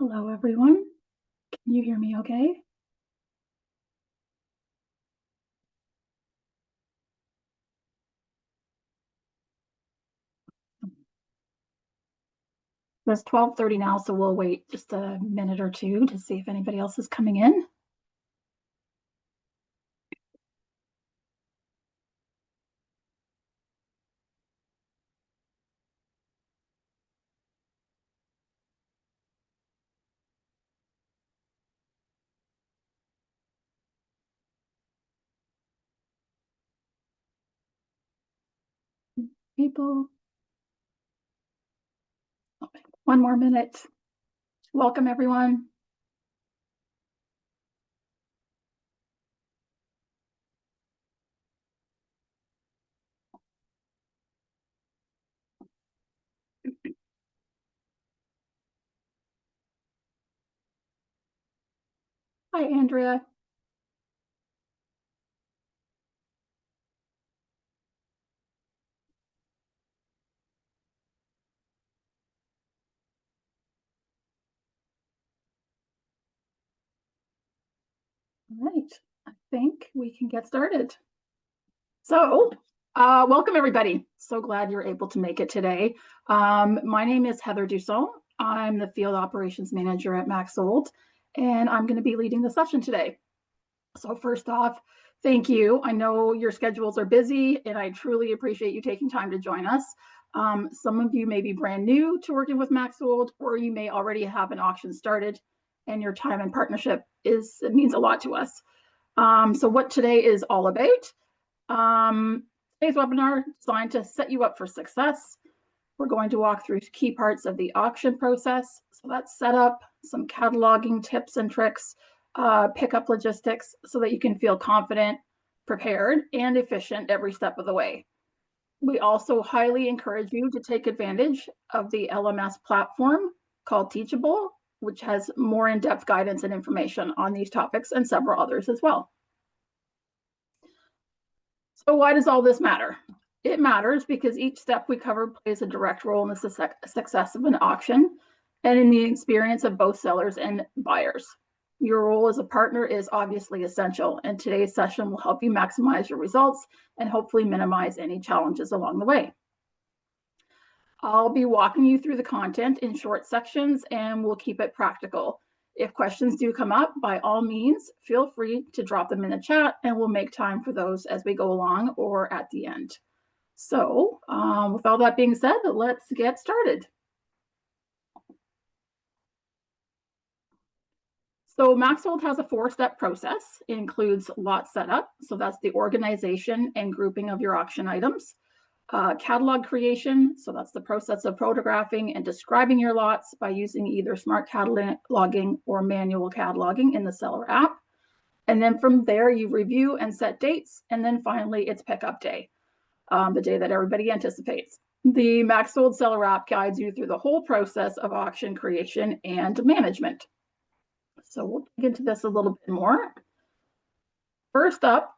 Hello, everyone. Can you hear me okay? It's 12:30 now, so we'll wait just a minute or two to see if anybody else is coming in. People. Okay, one more minute. Welcome, everyone. Hi, Andrea. All right, I think we can get started. So, welcome, everybody. So glad you're able to make it today. My name is Heather Dussault. I'm the Field Operations Manager at MaxSold, and I'm going to be leading the session today. So first off, thank you. I know your schedules are busy and I truly appreciate you taking time to join us. Some of you may be brand new to working with MaxSold, or you may already have an auction started, and your time and partnership means a lot to us. So what today is all about, today's webinar is designed to set you up for success. We're going to walk through key parts of the auction process. So that's setup, some cataloging tips and tricks, pickup logistics, so that you can feel confident, prepared, and efficient every step of the way. We also highly encourage you to take advantage of the LMS platform called Teachable, which has more in-depth guidance and information on these topics and several others as well. So why does all this matter? It matters because each step we cover plays a direct role in the success of an auction and in the experience of both sellers and buyers. Your role as a partner is obviously essential, and today's session will help you maximize your results and hopefully minimize any challenges along the way. I'll be walking you through the content in short sections, and we'll keep it practical. If questions do come up, by all means, feel free to drop them in the chat, and we'll make time for those as we go along or at the end. So with all that being said, let's get started. So MaxSold has a 4-step process. It includes lot setup, so that's the organization and grouping of your auction items. Catalog creation, so that's the process of photographing and describing your lots by using either smart cataloging or manual cataloging in the seller app. And then from there, you review and set dates. And then finally, it's pickup day, the day that everybody anticipates. The MaxSold seller app guides you through the whole process of auction creation and management. So we'll dig into this a little bit more. First up,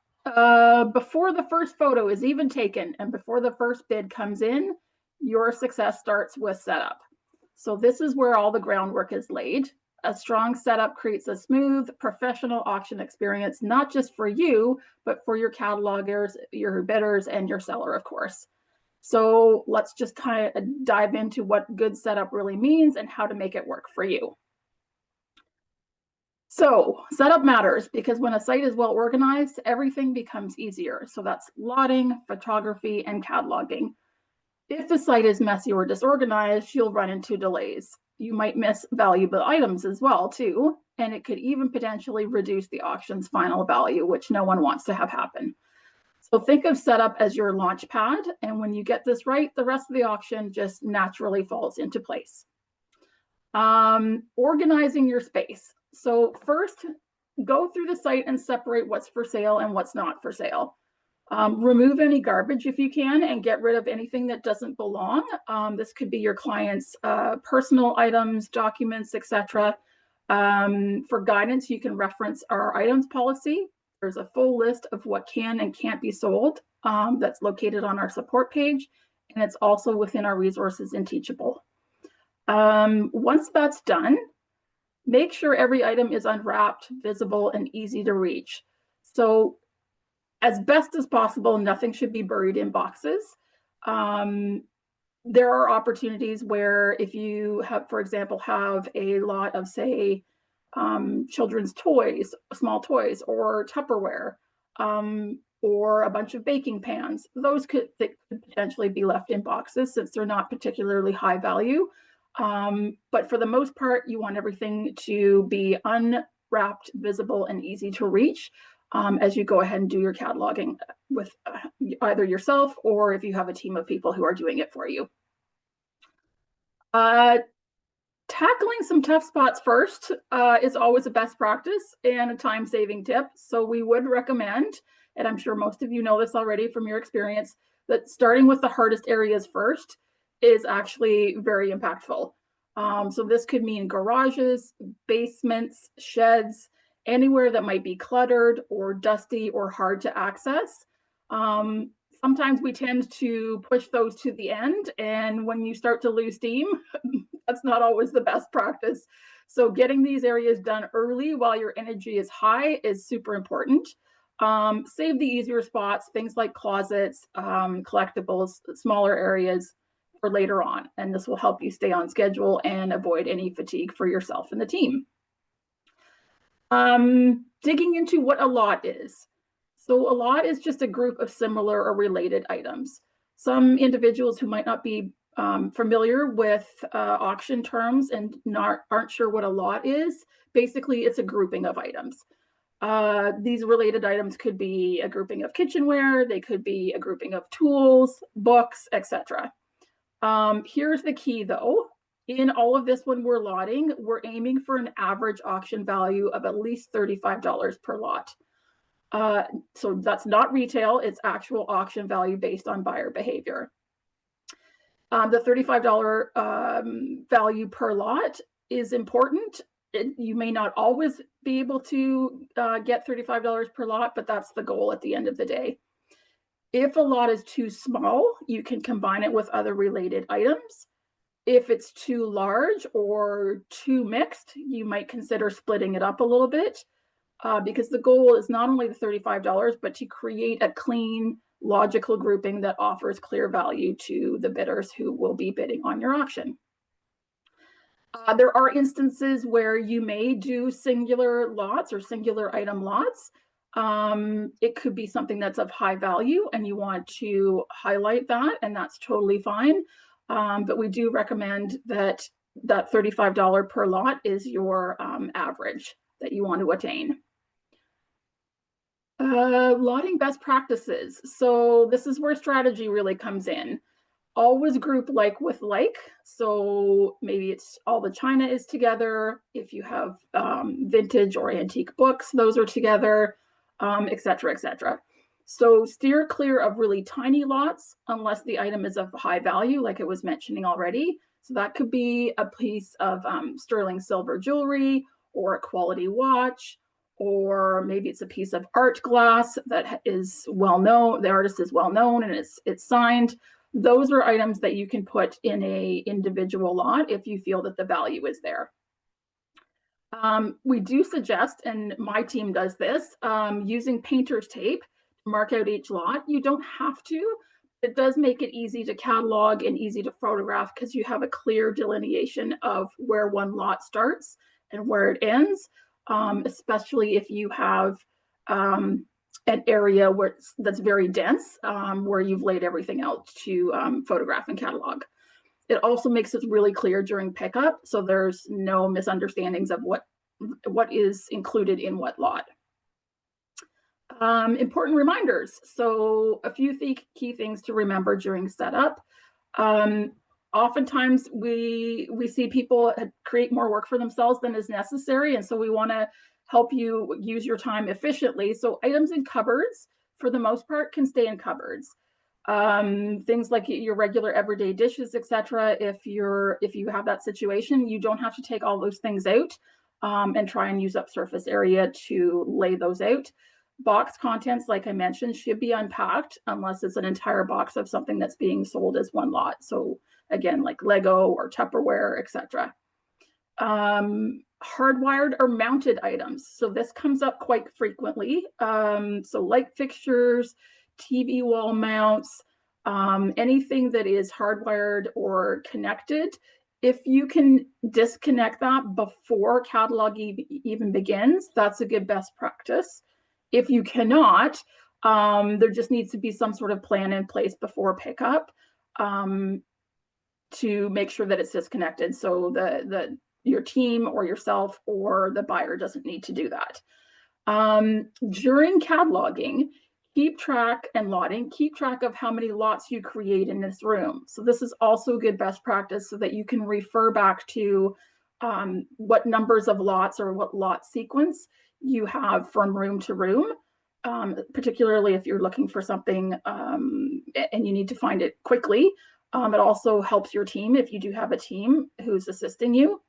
before the first photo is even taken and before the first bid comes in, your success starts with setup. So this is where all the groundwork is laid. A strong setup creates a smooth, professional auction experience, not just for you, but for your catalogers, your bidders, and your seller, of course. So let's just kind of dive into what good setup really means and how to make it work for you. So setup matters because when a site is well organized, everything becomes easier. So that's lotting, photography, and cataloging. If the site is messy or disorganized, you'll run into delays. You might miss valuable items as well, too, and it could even potentially reduce the auction's final value, which no one wants to have happen. So think of setup as your launch pad, and when you get this right, the rest of the auction just naturally falls into place. Organizing your space. So first, go through the site and separate what's for sale and what's not for sale. Remove any garbage if you can and get rid of anything that doesn't belong. This could be your client's personal items, documents, etc. For guidance, you can reference our items policy. There's a full list of what can and can't be sold that's located on our support page, and it's also within our resources in Teachable. Once that's done, make sure every item is unwrapped, visible, and easy to reach. So as best as possible, nothing should be buried in boxes. There are opportunities where if you have, for example, have a lot of, say, children's toys, small toys, or Tupperware, or a bunch of baking pans, those could potentially be left in boxes since they're not particularly high value. But for the most part, you want everything to be unwrapped, visible, and easy to reach as you go ahead and do your cataloging with either yourself or if you have a team of people who are doing it for you. Tackling some tough spots first is always a best practice and a time-saving tip. So we would recommend, and I'm sure most of you know this already from your experience, that starting with the hardest areas first is actually very impactful. So this could mean garages, basements, sheds, anywhere that might be cluttered or dusty or hard to access. Sometimes we tend to push those to the end, and when you start to lose steam, that's not always the best practice. So getting these areas done early while your energy is high is super important. Save the easier spots, things like closets, collectibles, smaller areas for later on, and this will help you stay on schedule and avoid any fatigue for yourself and the team. Digging into what a lot is. So a lot is just a group of similar or related items. Some individuals who might not be familiar with auction terms and aren't sure what a lot is, basically it's a grouping of items. These related items could be a grouping of kitchenware, they could be a grouping of tools, books, etc. Here's the key though. In all of this, when we're lotting, we're aiming for an average auction value of at least $35 per lot. So that's not retail, it's actual auction value based on buyer behavior. The $35 value per lot is important. You may not always be able to get $35 per lot, but that's the goal at the end of the day. If a lot is too small, you can combine it with other related items. If it's too large or too mixed, you might consider splitting it up a little bit because the goal is not only the $35, but to create a clean, logical grouping that offers clear value to the bidders who will be bidding on your auction. There are instances where you may do singular lots or singular item lots. It could be something that's of high value and you want to highlight that, and that's totally fine. But we do recommend that $35 per lot is your average that you want to attain. Lotting best practices. So this is where strategy really comes in. Always group like with like. So maybe it's all the china is together. If you have vintage or antique books, those are together, etc., etc. So steer clear of really tiny lots unless the item is of high value, like I was mentioning already. So that could be a piece of sterling silver jewelry or a quality watch, or maybe it's a piece of art glass that is well known, the artist is well known and it's signed. Those are items that you can put in a individual lot if you feel that the value is there. We do suggest, and my team does this, using painter's tape to mark out each lot. You don't have to. It does make it easy to catalog and easy to photograph because you have a clear delineation of where one lot starts and where it ends, especially if you have an area that's very dense, where you've laid everything out to photograph and catalog. It also makes it really clear during pickup, so there's no misunderstandings of what is included in what lot. Important reminders. So a few key things to remember during setup. Oftentimes we see people create more work for themselves than is necessary, and so we want to help you use your time efficiently. So items in cupboards, for the most part, can stay in cupboards. Things like your regular everyday dishes, etc. If you have that situation, you don't have to take all those things out and try and use up surface area to lay those out. Box contents, like I mentioned, should be unpacked unless it's an entire box of something that's being sold as one lot. So again, like Lego or Tupperware, etc. hardwired or mounted items. So this comes up quite frequently. So light fixtures, TV wall mounts, anything that is hardwired or connected. If you can disconnect that before catalog even begins, that's a good best practice. If you cannot, there just needs to be some sort of plan in place before pickup to make sure that it's disconnected, so your team or yourself or the buyer doesn't need to do that. During cataloging, keep track of how many lots you create in this room. So this is also good best practice so that you can refer back to what numbers of lots or what lot sequence you have from room to room, particularly if you're looking for something and you need to find it quickly. It also helps your team, if you do have a team who's assisting you,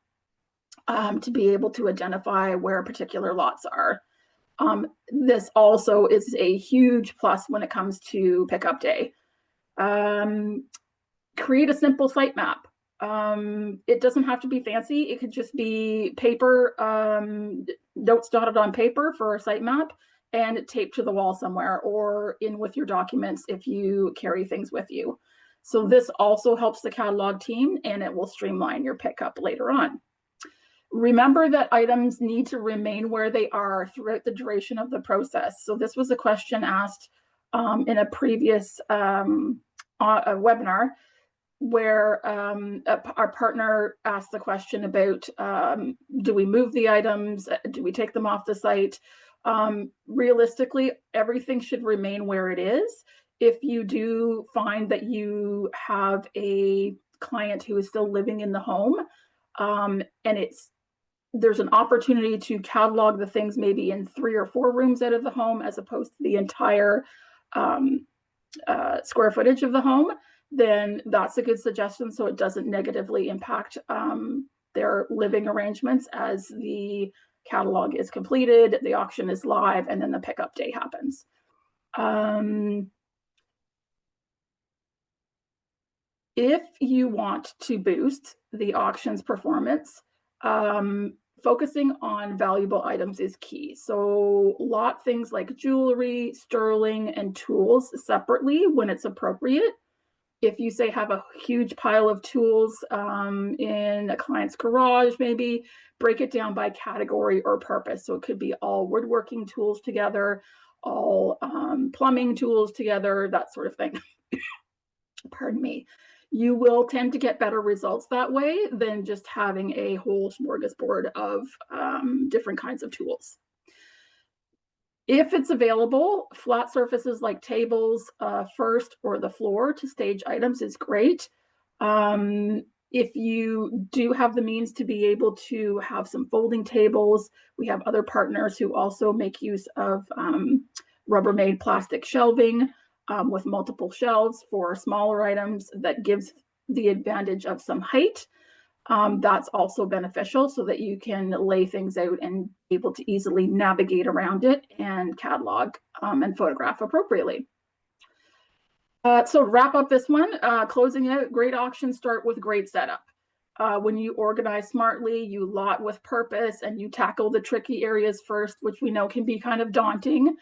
to be able to identify where particular lots are. This also is a huge plus when it comes to pickup day. Create a simple site map. It doesn't have to be fancy. It could just be paper, notes dotted on paper for a site map and taped to the wall somewhere, or in with your documents if you carry things with you. So this also helps the catalog team, and it will streamline your pickup later on. Remember that items need to remain where they are throughout the duration of the process. So this was a question asked in a previous webinar, where our partner asked the question about, do we move the items? Do we take them off the site? Realistically, everything should remain where it is. If you do find that you have a client who is still living in the home, and there's an opportunity to catalog the things maybe in 3 or 4 rooms out of the home, as opposed to the entire square footage of the home, then that's a good suggestion, so it doesn't negatively impact their living arrangements as the catalog is completed, the auction is live, and then the pickup day happens. If you want to boost the auction's performance, focusing on valuable items is key. So lot things like jewelry, sterling, and tools separately when it's appropriate. If you say have a huge pile of tools in a client's garage, maybe break it down by category or purpose. So it could be all woodworking tools together, all plumbing tools together, that sort of thing. Pardon me. You will tend to get better results that way than just having a whole smorgasbord of different kinds of tools. If it's available, flat surfaces like tables first, or the floor to stage items is great. If you do have the means to be able to have some folding tables, we have other partners who also make use of Rubbermaid plastic shelving with multiple shelves for smaller items that gives the advantage of some height. That's also beneficial so that you can lay things out and be able to easily navigate around it and catalog and photograph appropriately. So wrap up this one, closing out, great auctions start with great setup. When you organize smartly, you lot with purpose, and you tackle the tricky areas first, which we know can be kind of daunting.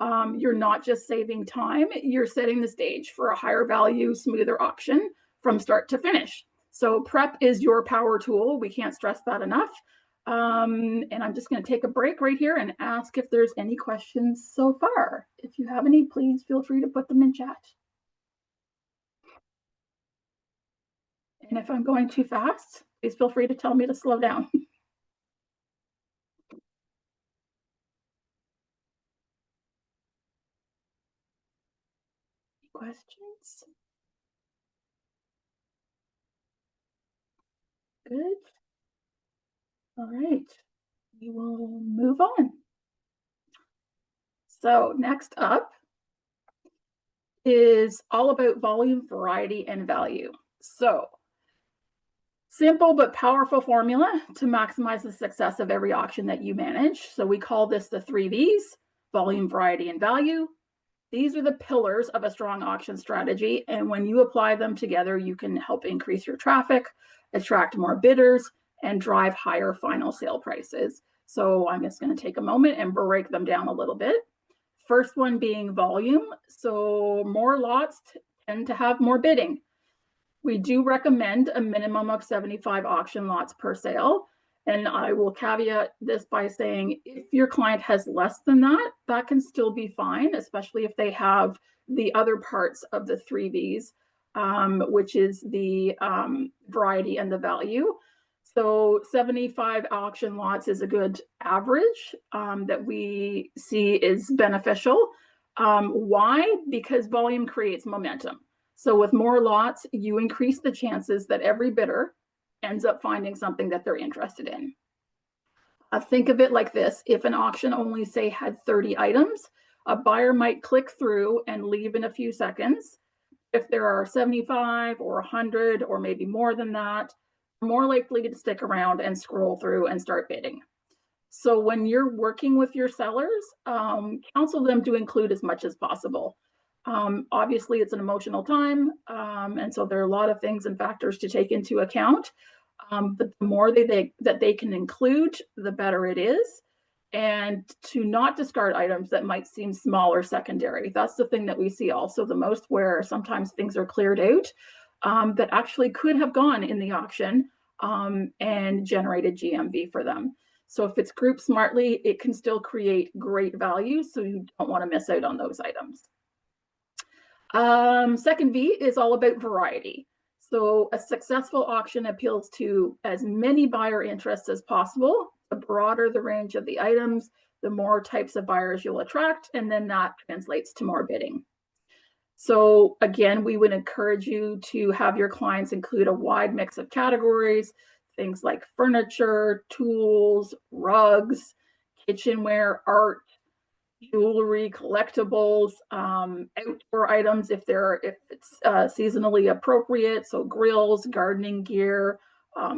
You're not just saving time, you're setting the stage for a higher value, smoother auction from start to finish. So prep is your power tool. We can't stress that enough. And I'm just going to take a break right here and ask if there's any questions so far. If you have any, please feel free to put them in chat. And if I'm going too fast, please feel free to tell me to slow down. Questions? Good. All right, we will move on. So next up is all about volume, variety, and value. So simple but powerful formula to maximize the success of every auction that you manage. So we call this the 3 V's: volume, variety, and value. These are the pillars of a strong auction strategy. And when you apply them together, you can help increase your traffic, attract more bidders, and drive higher final sale prices. So I'm just going to take a moment and break them down a little bit. First one being volume. So more lots tend to have more bidding. We do recommend a minimum of 75 auction lots per sale. And I will caveat this by saying if your client has less than that, that can still be fine, especially if they have the other parts of the 3Vs, which is the variety and the value. So 75 auction lots is a good average that we see is beneficial. Why? Because volume creates momentum. So with more lots, you increase the chances that every bidder ends up finding something that they're interested in. Think of it like this. If an auction only, say, had 30 items, a buyer might click through and leave in a few seconds. If there are 75 or 100 or maybe more than that, more likely to stick around and scroll through and start bidding. So when you're working with your sellers, counsel them to include as much as possible. Obviously, it's an emotional time, and so there are a lot of things and factors to take into account. But the more that they can include, the better it is. And to not discard items that might seem small or secondary. That's the thing that we see also the most, where sometimes things are cleared out that actually could have gone in the auction and generated GMV for them. So if it's grouped smartly, it can still create great value. So you don't want to miss out on those items. Second V is all about variety. So a successful auction appeals to as many buyer interests as possible. The broader the range of the items, the more types of buyers you'll attract, and then that translates to more bidding. So again, we would encourage you to have your clients include a wide mix of categories, things like furniture, tools, rugs, kitchenware, art, jewelry, collectibles, outdoor items if it's seasonally appropriate, so grills, gardening gear,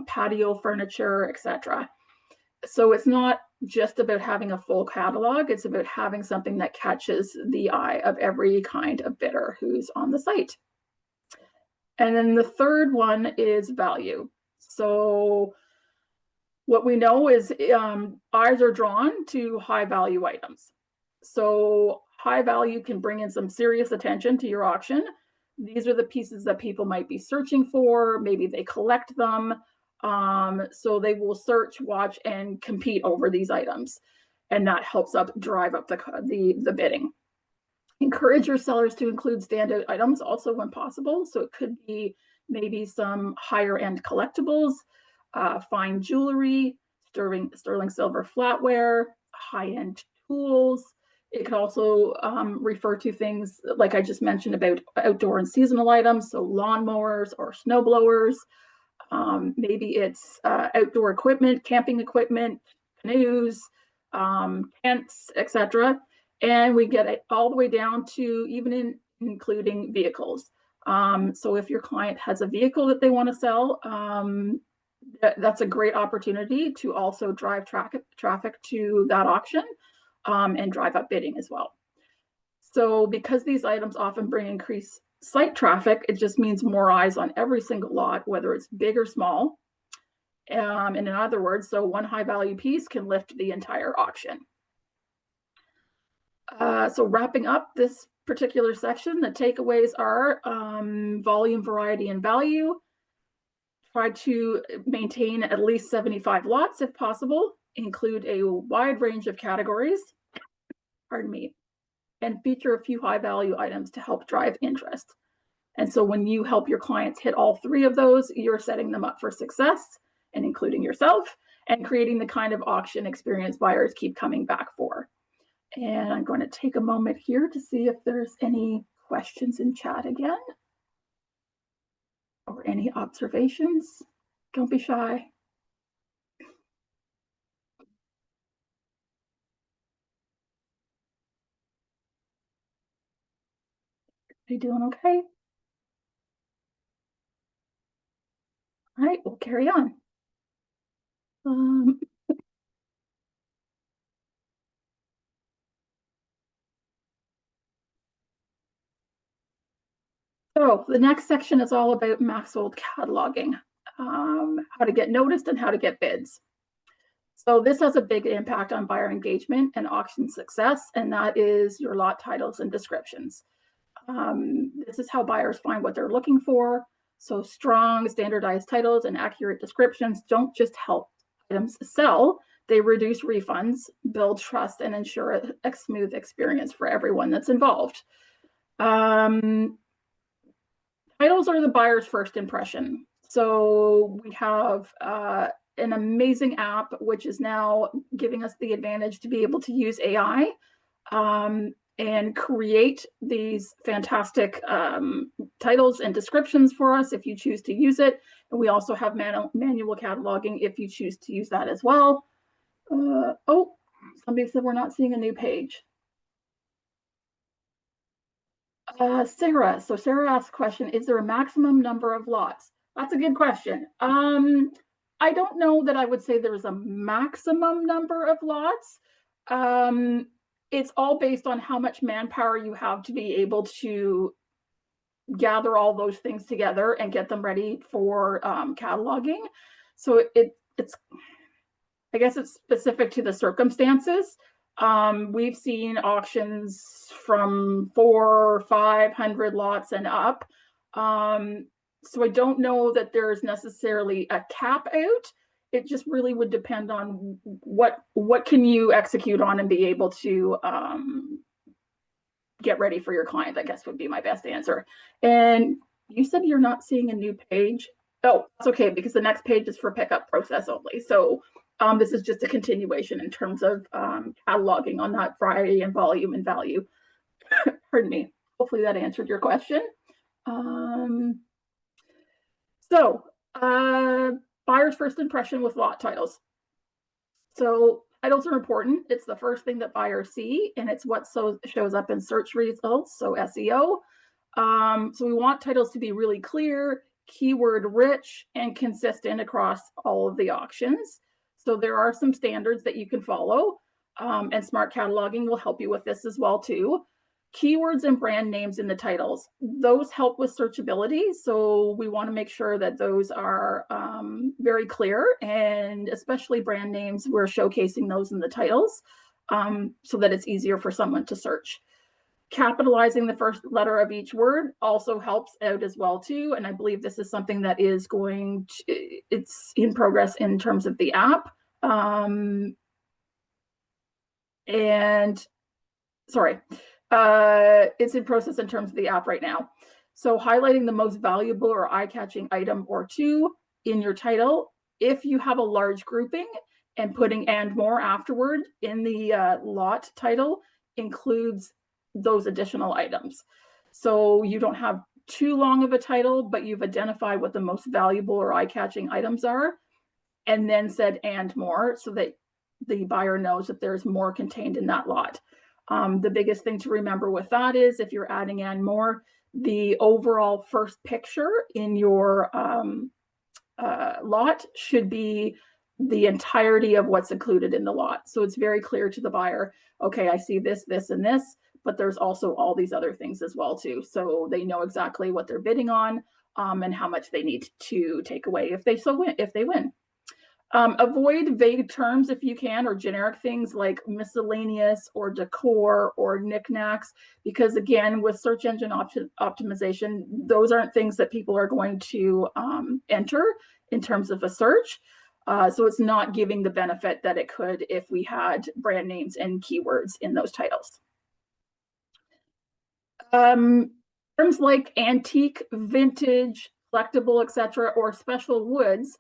patio furniture, etc. So it's not just about having a full catalog, it's about having something that catches the eye of every kind of bidder who's on the site. And then the third one is value. So what we know is eyes are drawn to high value items. So high value can bring in some serious attention to your auction. These are the pieces that people might be searching for. Maybe they collect them. So they will search, watch, and compete over these items. And that helps drive up the bidding. Encourage your sellers to include standout items also when possible. So it could be maybe some higher end collectibles, fine jewelry, sterling silver flatware, high-end tools. It could also refer to things like I just mentioned about outdoor and seasonal items, so lawnmowers or snow blowers. Maybe it's outdoor equipment, camping equipment, canoes, tents, etc. And we get it all the way down to even including vehicles. So if your client has a vehicle that they want to sell, that's a great opportunity to also drive traffic to that auction and drive up bidding as well. So because these items often bring increased site traffic, it just means more eyes on every single lot, whether it's big or small. And in other words, so one high value piece can lift the entire auction. So wrapping up this particular section, the takeaways are volume, variety, and value. Try to maintain at least 75 lots if possible, include a wide range of categories, pardon me, and feature a few high value items to help drive interest. And so when you help your clients hit all three of those, you're setting them up for success and including yourself and creating the kind of auction experience buyers keep coming back for. And I'm going to take a moment here to see if there's any questions in chat again or any observations. Don't be shy. Are you doing okay? All right, we'll carry on. So the next section is all about max sold cataloging. how to get noticed, and how to get bids. So this has a big impact on buyer engagement and auction success, and that is your lot titles and descriptions. This is how buyers find what they're looking for. So strong, standardized titles and accurate descriptions don't just help items sell, they reduce refunds, build trust, and ensure a smooth experience for everyone that's involved. Titles are the buyer's first impression. So we have an amazing app, which is now giving us the advantage to be able to use AI and create these fantastic titles and descriptions for us if you choose to use it. And we also have manual cataloging if you choose to use that as well. Oh, somebody said we're not seeing a new page. Sarah. So Sarah asked a question, is there a maximum number of lots? That's a good question. I don't know that I would say there's a maximum number of lots. It's all based on how much manpower you have to be able to gather all those things together and get them ready for cataloging. So it's, I guess it's specific to the circumstances. We've seen auctions from 400 or 500 lots and up. So I don't know that there's necessarily a cap out. It just really would depend on what can you execute on and be able to get ready for your client, I guess would be my best answer. And you said you're not seeing a new page. Oh, that's okay, because the next page is for pickup process only. So this is just a continuation in terms of cataloging on that variety and volume and value. Pardon me. Hopefully that answered your question. Buyer's first impression with lot titles. So titles are important. It's the first thing that buyers see, and it's what shows up in search results, so SEO. So we want titles to be really clear, keyword rich, and consistent across all of the auctions. So there are some standards that you can follow, and smart cataloging will help you with this as well too. Keywords and brand names in the titles, those help with searchability. So we want to make sure that those are very clear, and especially brand names, we're showcasing those in the titles so that it's easier for someone to search. Capitalizing the first letter of each word also helps out as well too. And I believe this is something that is it's in progress in terms of the app. It's in process in terms of the app right now. So highlighting the most valuable or eye-catching item or two in your title. If you have a large grouping, and putting "and more" afterward in the lot title includes those additional items. So you don't have too long of a title, but you've identified what the most valuable or eye-catching items are, and then said "and more," so that the buyer knows that there's more contained in that lot. The biggest thing to remember with that is if you're adding "and more," the overall first picture in your lot should be the entirety of what's included in the lot. So it's very clear to the buyer, okay, I see this, this, and this, but there's also all these other things as well too. So they know exactly what they're bidding on and how much they need to take away if they win. Avoid vague terms if you can, or generic things like miscellaneous or decor or knickknacks, because again, with search engine optimization, those aren't things that people are going to enter in terms of a search. So it's not giving the benefit that it could if we had brand names and keywords in those titles. Terms like antique, vintage, collectible, etc., or special woods,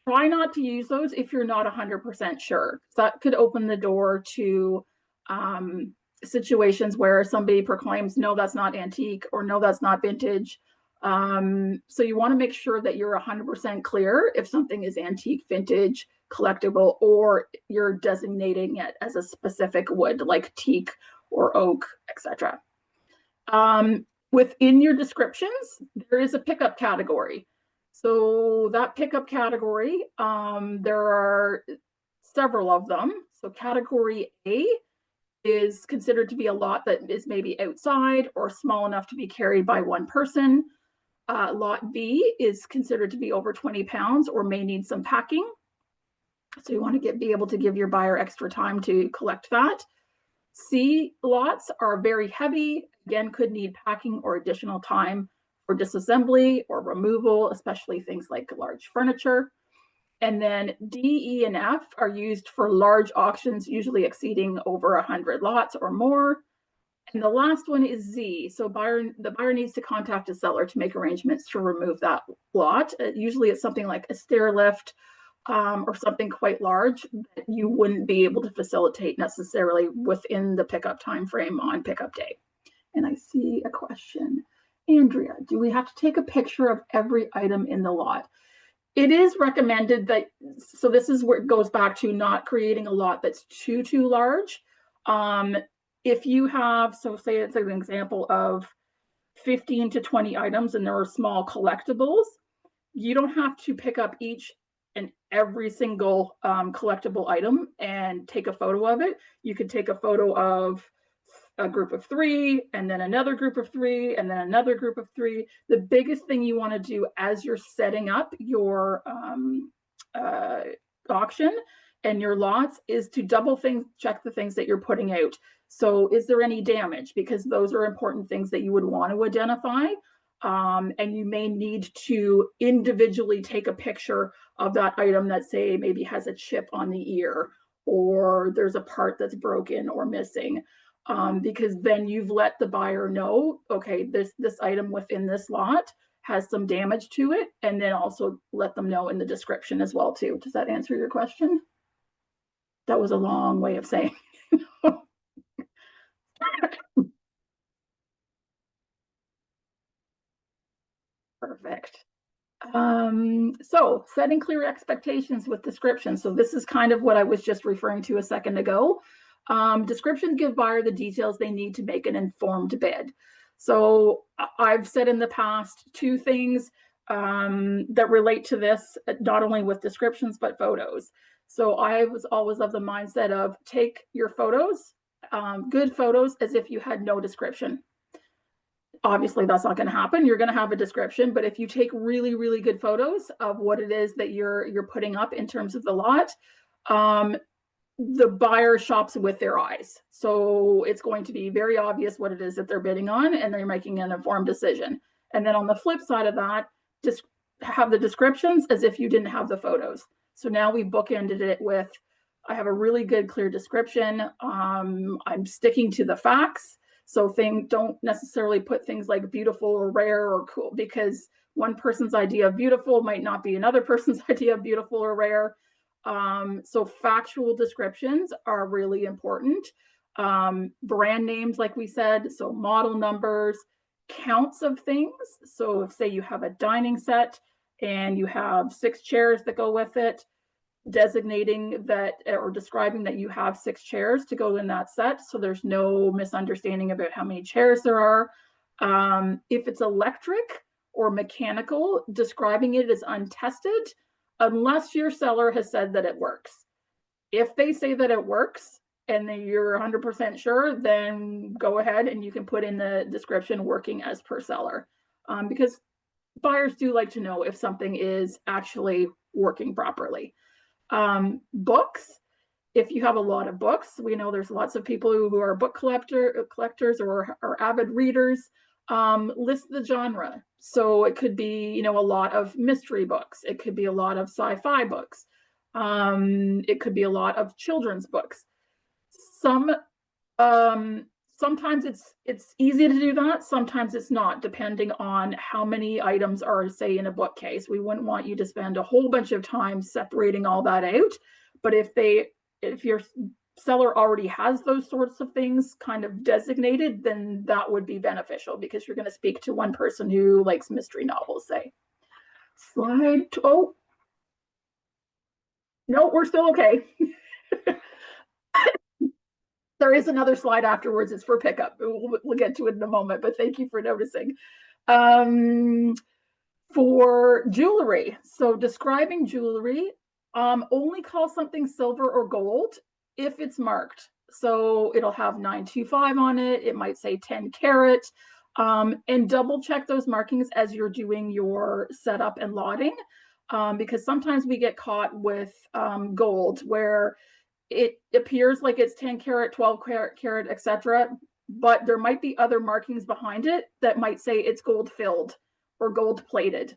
try not to use those if you're not 100% sure. That could open the door to situations where somebody proclaims, no, that's not antique, or no, that's not vintage. So you want to make sure that you're 100% clear if something is antique, vintage, collectible, or you're designating it as a specific wood like teak or oak, etc. Within your descriptions, there is a pickup category. So that pickup category, there are several of them. So category A is considered to be a lot that is maybe outside or small enough to be carried by one person. Lot B is considered to be over 20 pounds or may need some packing. So you want to be able to give your buyer extra time to collect that. C lots are very heavy, again, could need packing or additional time for disassembly or removal, especially things like large furniture. And then D, E, and F are used for large auctions, usually exceeding over 100 lots or more. And the last one is Z. So the buyer needs to contact a seller to make arrangements to remove that lot. Usually it's something like a stair lift or something quite large that you wouldn't be able to facilitate necessarily within the pickup time frame on pickup day. And I see a question. Andrea, do we have to take a picture of every item in the lot? It is recommended that, so this is where it goes back to not creating a lot that's too large. If you have, so say it's an example of 15 to 20 items and there are small collectibles, you don't have to pick up each and every single collectible item and take a photo of it. You could take a photo of a group of 3 and then another group of 3 and then another group of 3. The biggest thing you want to do as you're setting up your auction and your lots is to double check the things that you're putting out. So is there any damage? Because those are important things that you would want to identify. And you may need to individually take a picture of that item that, say, maybe has a chip on the ear, or there's a part that's broken or missing, because then you've let the buyer know, okay, this item within this lot has some damage to it, and then also let them know in the description as well too. Does that answer your question? That was a long way of saying. Perfect. So setting clear expectations with descriptions. So this is kind of what I was just referring to a second ago. Descriptions give buyer the details they need to make an informed bid. So I've said in the past 2 things that relate to this, not only with descriptions, but photos. So I was always of the mindset of take your photos, good photos, as if you had no description. Obviously that's not going to happen. You're going to have a description, but if you take really good photos of what it is that you're putting up in terms of the lot, the buyer shops with their eyes. So it's going to be very obvious what it is that they're bidding on, and they're making an informed decision. And then on the flip side of that, just have the descriptions as if you didn't have the photos. So now we bookended it with, I have a really good, clear description. I'm sticking to the facts. So don't necessarily put things like beautiful or rare or cool, because one person's idea of beautiful might not be another person's idea of beautiful or rare. So factual descriptions are really important. Brand names, like we said, so model numbers, counts of things. So if, say, you have a dining set and you have 6 chairs that go with it, designating that or describing that you have 6 chairs to go in that set, so there's no misunderstanding about how many chairs there are. If it's electric or mechanical, describing it as untested, unless your seller has said that it works. If they say that it works and then you're 100% sure, then go ahead and you can put in the description working as per seller, because buyers do like to know if something is actually working properly. Books, if you have a lot of books, we know there's lots of people who are book collectors or avid readers. List the genre. So it could be, a lot of mystery books. It could be a lot of sci-fi books. It could be a lot of children's books. Sometimes it's easy to do that. Sometimes it's not, depending on how many items are, say, in a bookcase. We wouldn't want you to spend a whole bunch of time separating all that out. But if your seller already has those sorts of things kind of designated, then that would be beneficial, because you're going to speak to one person who likes mystery novels, say. Oh, no, we're still okay. There is another slide afterwards. It's for pickup. We'll get to it in a moment, but thank you for noticing. For jewelry, so describing jewelry, only call something silver or gold if it's marked. So it'll have 925 on it. It might say 10 carat. And double check those markings as you're doing your setup and lotting, because sometimes we get caught with gold where it appears like it's 10 karat, 12 karat, etc. But there might be other markings behind it that might say it's gold filled or gold plated.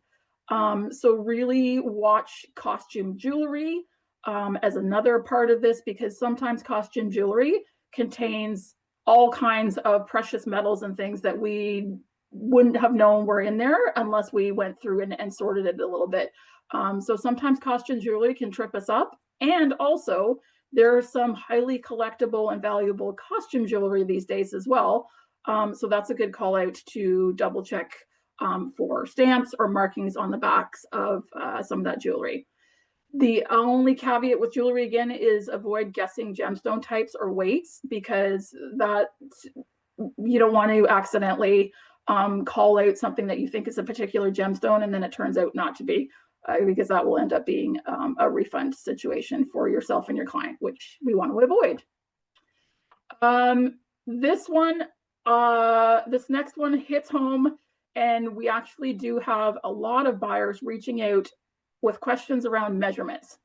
So really watch costume jewelry as another part of this, because sometimes costume jewelry contains all kinds of precious metals and things that we wouldn't have known were in there unless we went through and sorted it a little bit. So sometimes costume jewelry can trip us up. And also, there's some highly collectible and valuable costume jewelry these days as well. So that's a good call out to double check for stamps or markings on the backs of some of that jewelry. The only caveat with jewelry, again, is avoid guessing gemstone types or weights, because that you don't want to accidentally call out something that you think is a particular gemstone and then it turns out not to be, because that will end up being a refund situation for yourself and your client, which we want to avoid. This next one hits home, and we actually do have a lot of buyers reaching out with questions around measurements.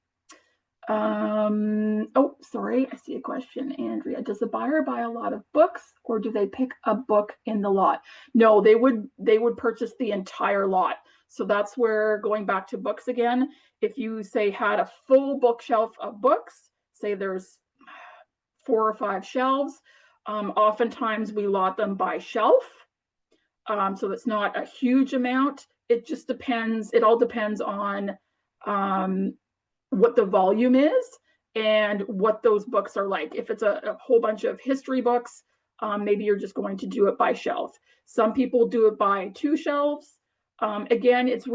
Oh, sorry, I see a question, Andrea. Does the buyer buy a lot of books, or do they pick a book in the lot? No, they would purchase the entire lot. So that's where, going back to books again, if you say had a full bookshelf of books, say there's 4 or 5 shelves, oftentimes we lot them by shelf. So it's not a huge amount. It just depends. It all depends on what the volume is and what those books are like. If it's a whole bunch of history books, maybe you're just going to do it by shelf. Some people do it by 2 shelves. Again, it's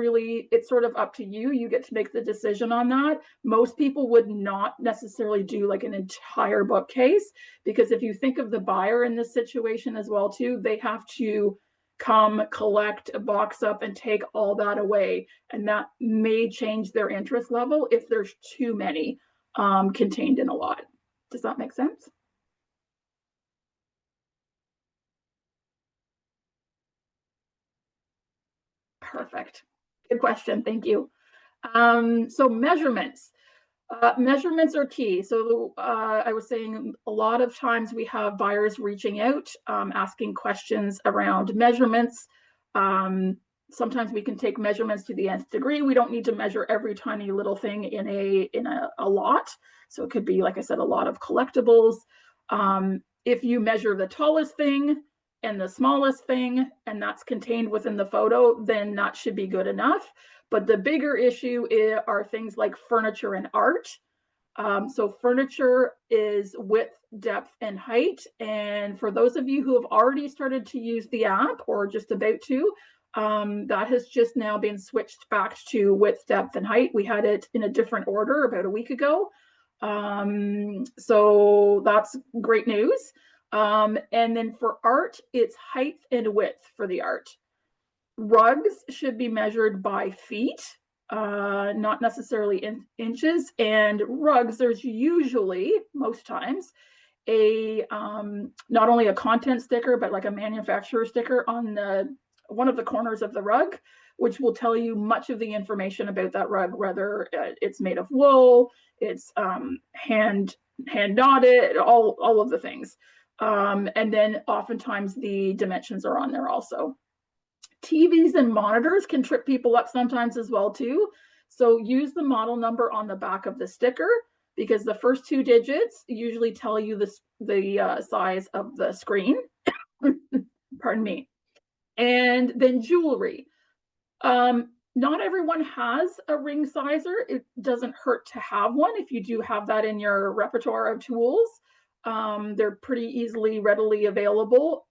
sort of up to you. You get to make the decision on that. Most people would not necessarily do like an entire bookcase, because if you think of the buyer in this situation as well too, they have to come collect a box up and take all that away, and that may change their interest level if there's too many contained in a lot. Does that make sense? Perfect. Good question. Thank you. So measurements. Measurements are key. So I was saying a lot of times we have buyers reaching out, asking questions around measurements. Sometimes we can take measurements to the nth degree. We don't need to measure every tiny little thing in a lot. So it could be, like I said, a lot of collectibles. If you measure the tallest thing and the smallest thing, and that's contained within the photo, then that should be good enough. But the bigger issue are things like furniture and art. So furniture is width, depth, and height. And for those of you who have already started to use the app or just about to, that has just now been switched back to width, depth, and height. We had it in a different order about a week ago. So that's great news. And then for art, it's height and width for the art. Rugs should be measured by feet, not necessarily in inches. And rugs, there's usually, most times, not only a content sticker, but like a manufacturer sticker on one of the corners of the rug, which will tell you much of the information about that rug, whether it's made of wool, it's hand knotted, all of the things. And then oftentimes the dimensions are on there also. TVs and monitors can trip people up sometimes as well too. So use the model number on the back of the sticker, because the first 2 digits usually tell you the size of the screen. Pardon me. And then jewelry. Not everyone has a ring sizer. It doesn't hurt to have one if you do have that in your repertoire of tools. They're pretty easily, readily available.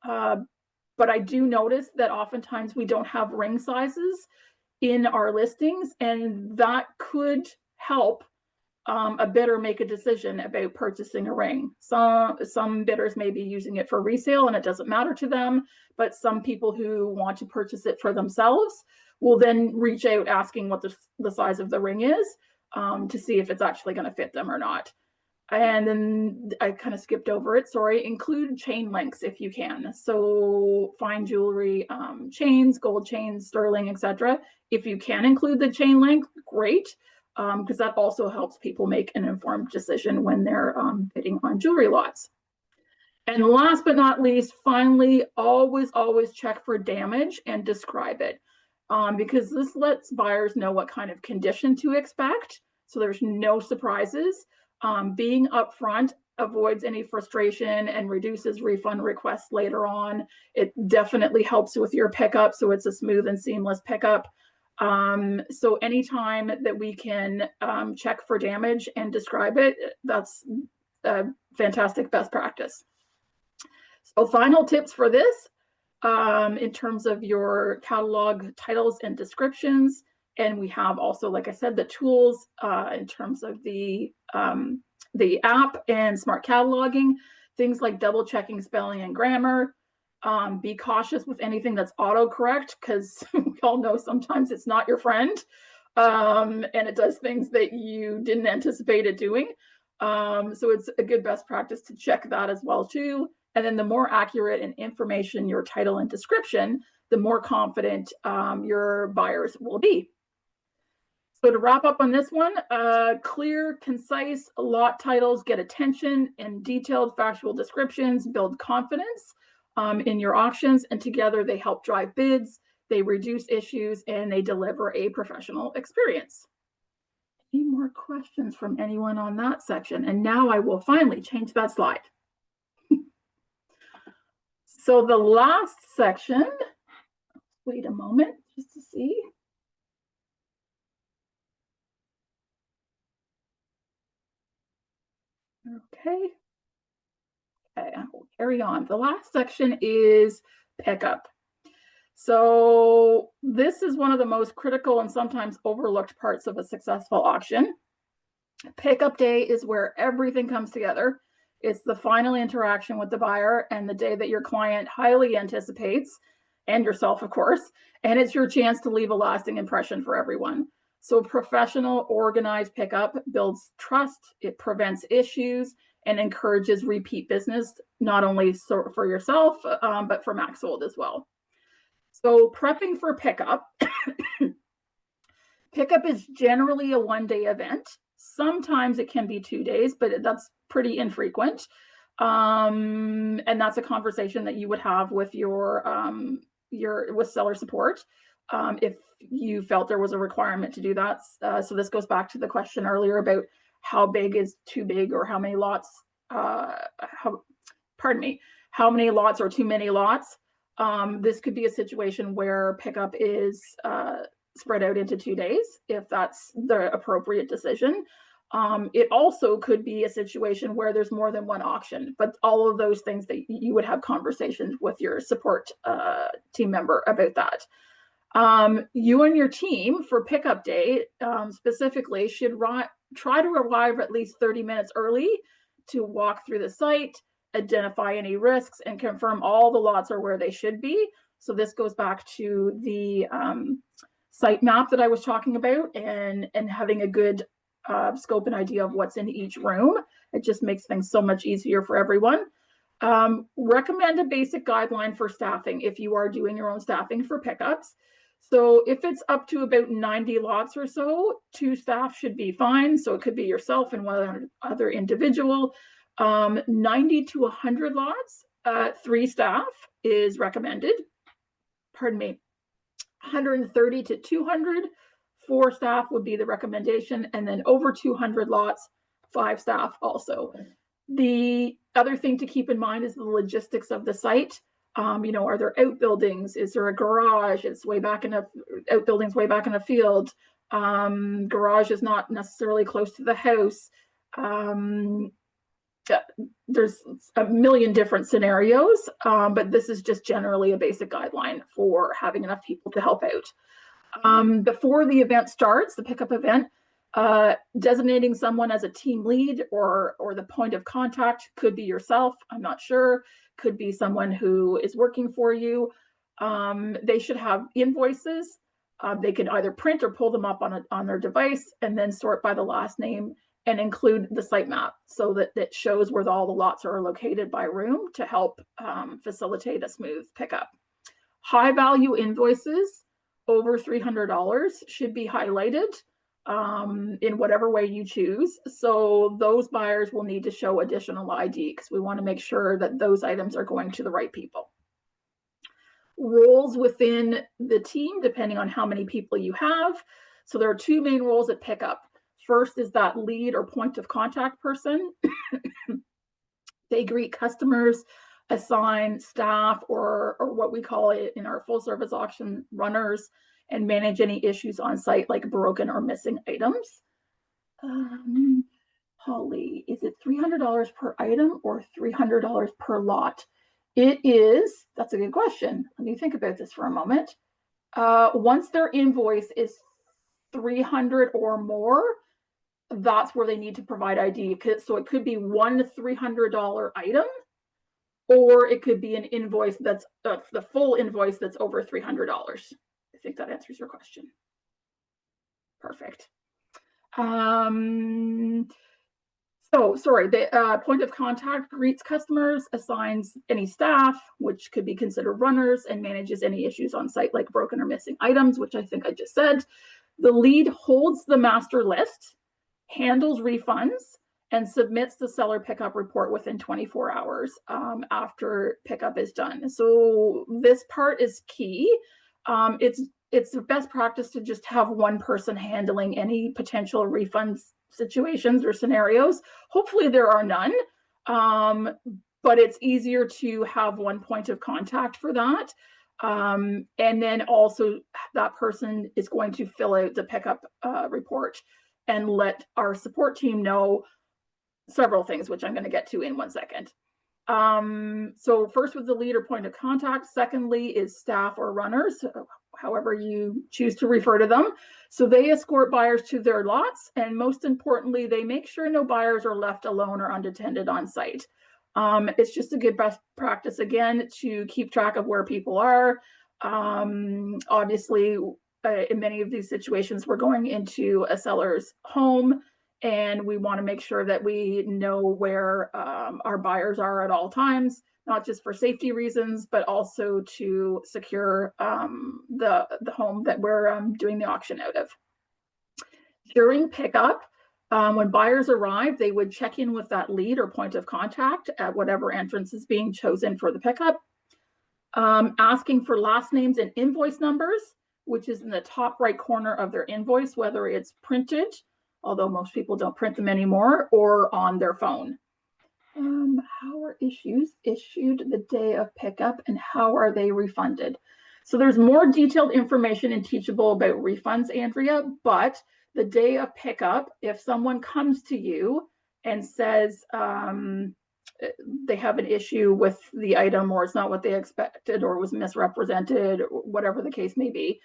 But I do notice that oftentimes we don't have ring sizes in our listings, and that could help a bidder make a decision about purchasing a ring. Some bidders may be using it for resale and it doesn't matter to them, but some people who want to purchase it for themselves will then reach out asking what the size of the ring is, to see if it's actually going to fit them or not. And then I kind of skipped over it, sorry. Include chain links if you can. So fine jewelry, chains, gold chains, sterling, etc. If you can include the chain link, great, because that also helps people make an informed decision when they're bidding on jewelry lots. And last but not least, finally, always check for damage and describe it, because this lets buyers know what kind of condition to expect, so there's no surprises. Being upfront avoids any frustration and reduces refund requests later on. It definitely helps with your pickup, so it's a smooth and seamless pickup. So anytime that we can check for damage and describe it, that's a fantastic best practice. So final tips for this, in terms of your catalog titles and descriptions. And we have also, like I said, the tools in terms of the app and smart cataloging, things like double checking spelling and grammar. Be cautious with anything that's autocorrect, because we all know sometimes it's not your friend, and it does things that you didn't anticipate it doing. So it's a good best practice to check that as well too. And then the more accurate and information your title and description, the more confident your buyers will be. So to wrap up on this one, clear, concise lot titles get attention, and detailed factual descriptions build confidence in your auctions, and together they help drive bids, they reduce issues, and they deliver a professional experience. Any more questions from anyone on that section? And now I will finally change that slide. So the last section, wait a moment just to see. Okay, we'll carry on. The last section is pickup. So this is one of the most critical and sometimes overlooked parts of a successful auction. Pickup day is where everything comes together. It's the final interaction with the buyer and the day that your client highly anticipates, and yourself, of course, and it's your chance to leave a lasting impression for everyone. So professional, organized pickup builds trust, it prevents issues, and encourages repeat business, not only for yourself, but for Maxsold as well. So prepping for pickup, pickup is generally a one-day event. Sometimes it can be 2 days, but that's pretty infrequent. And that's a conversation that you would have with your with seller support if you felt there was a requirement to do that. So this goes back to the question earlier about how big is too big, or how many lots, how many lots or too many lots. This could be a situation where pickup is spread out into 2 days, if that's the appropriate decision. It also could be a situation where there's more than one auction, but all of those things that you would have conversations with your support team member about that. You and your team for pickup day specifically should try to arrive at least 30 minutes early to walk through the site, identify any risks, and confirm all the lots are where they should be. So this goes back to the site map that I was talking about, and having a good scope and idea of what's in each room. It just makes things so much easier for everyone. Recommend a basic guideline for staffing if you are doing your own staffing for pickups. So if it's up to about 90 lots or so, 2 staff should be fine. So it could be yourself and one other individual. 90 to 100 lots, 3 staff is recommended. Pardon me. 130 to 200, 4 staff would be the recommendation. And then over 200 lots, 5 staff also. The other thing to keep in mind is the logistics of the site. Are there outbuildings? Is there a garage? It's way back in outbuildings way back in a field. Garage is not necessarily close to the house. There's a million different scenarios, but this is just generally a basic guideline for having enough people to help out. Before the event starts, the pickup event, designating someone as a team lead or the point of contact, could be yourself, I'm not sure, could be someone who is working for you. They should have invoices. They can either print or pull them up on their device, and then sort by the last name and include the site map so that it shows where all the lots are located by room to help facilitate a smooth pickup. High value invoices over $300 should be highlighted in whatever way you choose. So those buyers will need to show additional ID because we want to make sure that those items are going to the right people. Roles within the team, depending on how many people you have. So there are two main roles at pickup. First is that lead or point of contact person. They greet customers, assign staff, or what we call it in our full service auction, runners, and manage any issues on site like broken or missing items. Holly, is it $300 per item or $300 per lot? It is, that's a good question. Let me think about this for a moment. Once their invoice is 300 or more, that's where they need to provide ID. So it could be one $300 item, or it could be an invoice that's the full invoice that's over $300. I think that answers your question. Perfect. So sorry, the point of contact greets customers, assigns any staff, which could be considered runners, and manages any issues on site like broken or missing items, which I think I just said. The lead holds the master list, handles refunds, and submits the seller pickup report within 24 hours after pickup is done. So this part is key. It's the best practice to just have one person handling any potential refunds situations or scenarios. Hopefully there are none, but it's easier to have one point of contact for that. And then also that person is going to fill out the pickup report and let our support team know several things, which I'm going to get to in 1 second. So first was the lead or point of contact. Secondly is staff or runners, however you choose to refer to them. So they escort buyers to their lots, and most importantly, they make sure no buyers are left alone or unattended on site. It's just a good best practice, again, to keep track of where people are. Obviously, in many of these situations, we're going into a seller's home, and we want to make sure that we know where our buyers are at all times, not just for safety reasons, but also to secure the home that we're doing the auction out of. During pickup, when buyers arrive, they would check in with that lead or point of contact at whatever entrance is being chosen for the pickup, asking for last names and invoice numbers, which is in the top right corner of their invoice, whether it's printed, although most people don't print them anymore, or on their phone. How are issues issued the day of pickup and how are they refunded? So there's more detailed information in Teachable about refunds, Andrea, but the day of pickup, if someone comes to you and says they have an issue with the item, or it's not what they expected, or was misrepresented, or whatever the case may be,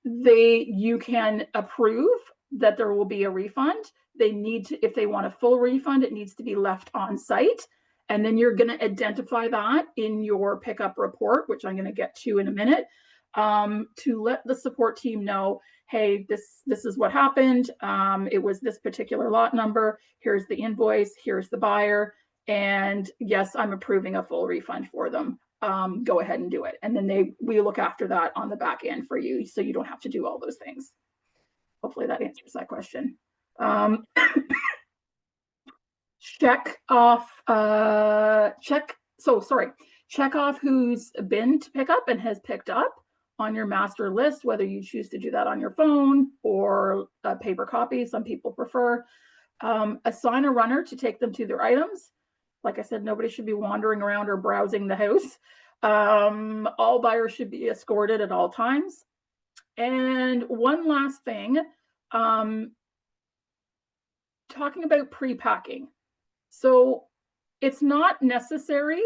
you can approve that there will be a refund. They need to, if they want a full refund, it needs to be left on site. And then you're going to identify that in your pickup report, which I'm going to get to in a minute, to let the support team know, hey, this is what happened. It was this particular lot number. Here's the invoice. Here's the buyer. And yes, I'm approving a full refund for them. Go ahead and do it. And then we look after that on the back end for you, so you don't have to do all those things. Hopefully that answers that question. Check off who's been to pick up and has picked up on your master list, whether you choose to do that on your phone or a paper copy. Some people prefer. Assign a runner to take them to their items. Like I said, nobody should be wandering around or browsing the house. All buyers should be escorted at all times. And one last thing, talking about pre-packing. So it's not necessary.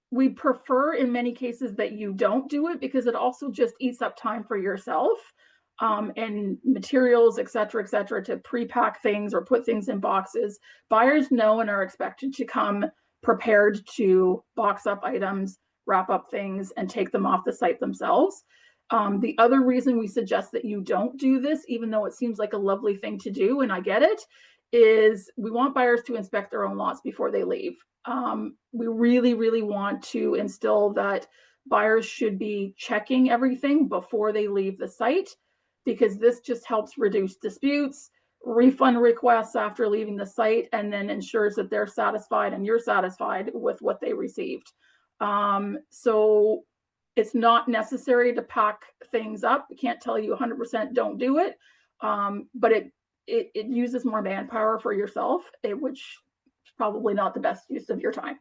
We prefer in many cases that you don't do it, because it also just eats up time for yourself and materials, et cetera, to pre-pack things or put things in boxes. Buyers know and are expected to come prepared to box up items, wrap up things, and take them off the site themselves. The other reason we suggest that you don't do this, even though it seems like a lovely thing to do, and I get it, is we want buyers to inspect their own lots before they leave. We really, really want to instill that buyers should be checking everything before they leave the site, because this just helps reduce disputes, refund requests after leaving the site, and then ensures that they're satisfied and you're satisfied with what they received. So it's not necessary to pack things up. I can't tell you 100% don't do it, but it uses more manpower for yourself, which is probably not the best use of your time.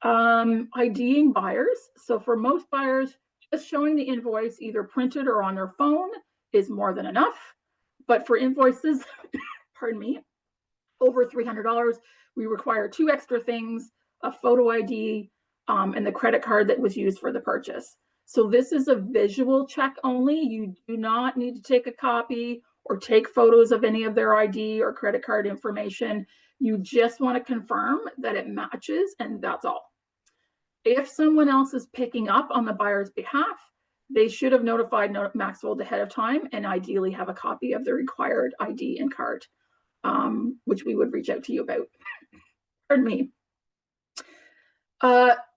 IDing buyers. So for most buyers, just showing the invoice either printed or on their phone is more than enough. But for invoices, pardon me, over $300, we require 2 extra things: a photo ID and the credit card that was used for the purchase. So this is a visual check only. You do not need to take a copy or take photos of any of their ID or credit card information. You just want to confirm that it matches, and that's all. If someone else is picking up on the buyer's behalf, they should have notified Maxvold ahead of time and ideally have a copy of the required ID and card, which we would reach out to you about. Pardon me.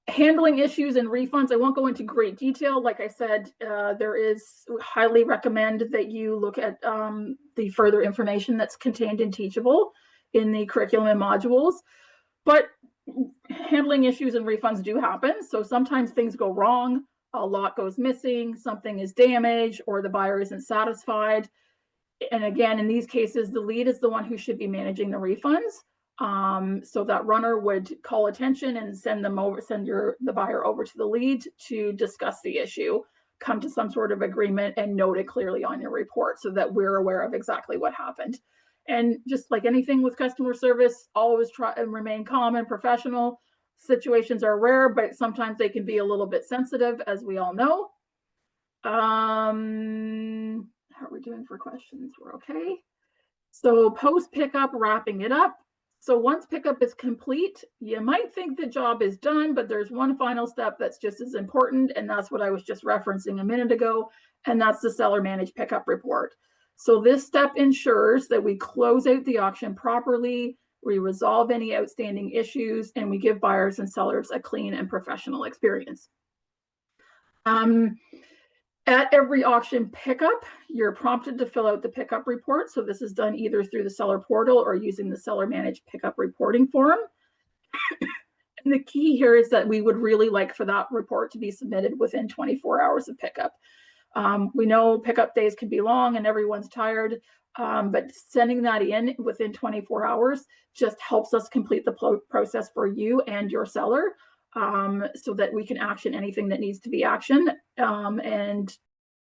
Handling issues and refunds. I won't go into great detail. Like I said, highly recommend that you look at the further information that's contained in Teachable in the curriculum and modules. But handling issues and refunds do happen. So sometimes things go wrong, a lot goes missing, something is damaged, or the buyer isn't satisfied. And again, in these cases, the lead is the one who should be managing the refunds. So that runner would call attention and send the buyer over to the lead to discuss the issue, come to some sort of agreement, and note it clearly on your report so that we're aware of exactly what happened. And just like anything with customer service, always try and remain calm and professional. Situations are rare, but sometimes they can be a little bit sensitive, as we all know. How are we doing for questions? We're okay. So post pickup, wrapping it up. So once pickup is complete, you might think the job is done, but there's one final step that's just as important, and that's what I was just referencing a minute ago, and that's the seller managed pickup report. So this step ensures that we close out the auction properly, we resolve any outstanding issues, and we give buyers and sellers a clean and professional experience. At every auction pickup, you're prompted to fill out the pickup report. So this is done either through the seller portal or using the seller managed pickup reporting form. And the key here is that we would really like for that report to be submitted within 24 hours of pickup. We know pickup days can be long and everyone's tired, but sending that in within 24 hours just helps us complete the process for you and your seller, so that we can action anything that needs to be actioned, and